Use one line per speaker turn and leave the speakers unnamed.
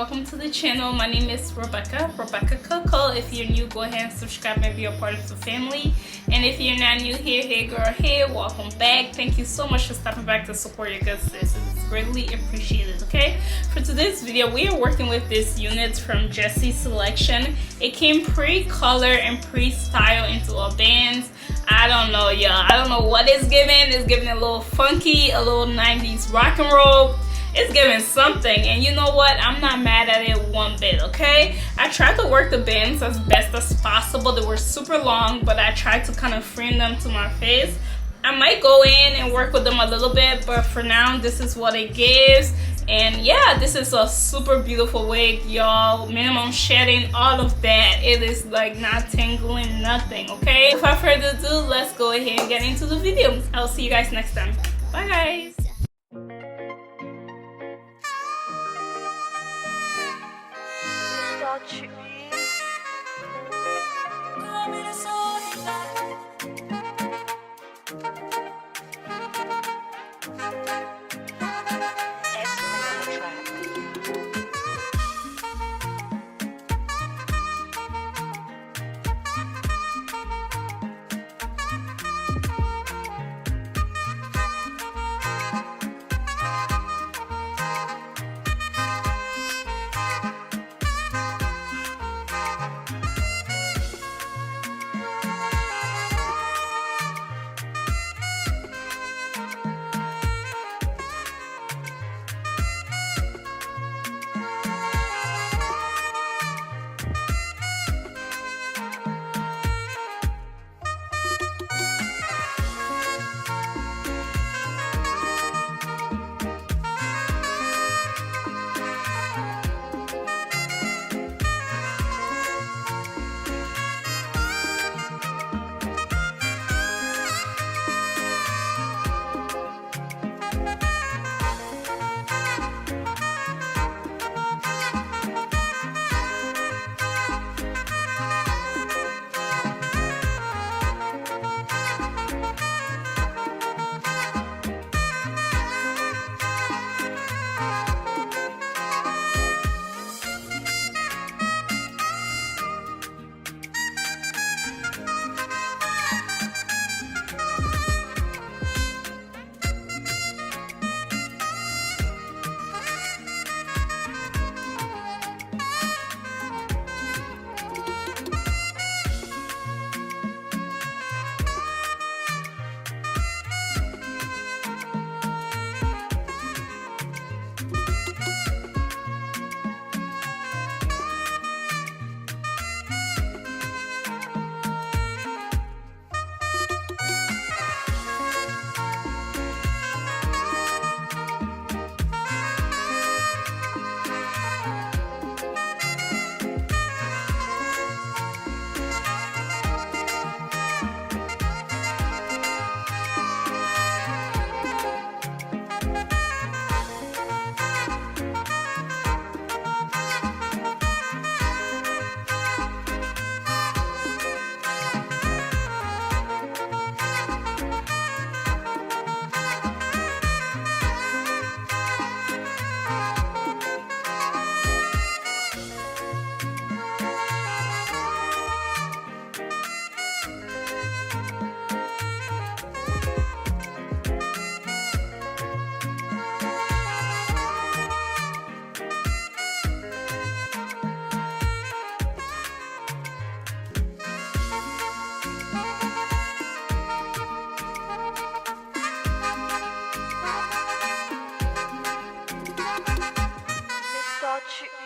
welcome to the channel. My name is Coco. If you're new, go ahead and subscribe and be a part of the family. And if you're not new here, hey girl, hey, welcome back. Thank you so much for stopping back to support your good sis. It's greatly appreciated. Okay, for today's video we are working with this unit from Jessie's selection. It came pre-color and pre-style into a band. I don't know, y'all. I don't know what it's giving. It's giving a little funky, a little 90s rock and roll. It's giving something, and you know what? I'm not mad at it one bit, okay? I tried to work the bands as best as possible. They were super long, but I tried to kind of frame them to my face. I might go in and work with them a little bit, but for now, this is what it gives. And yeah, this is a super beautiful wig, y'all. Minimum shedding, all of that. It is like not tangling, nothing, okay? Without further ado, let's go ahead and get into the video. I'll see you guys next time. Bye, guys.
Cheeks.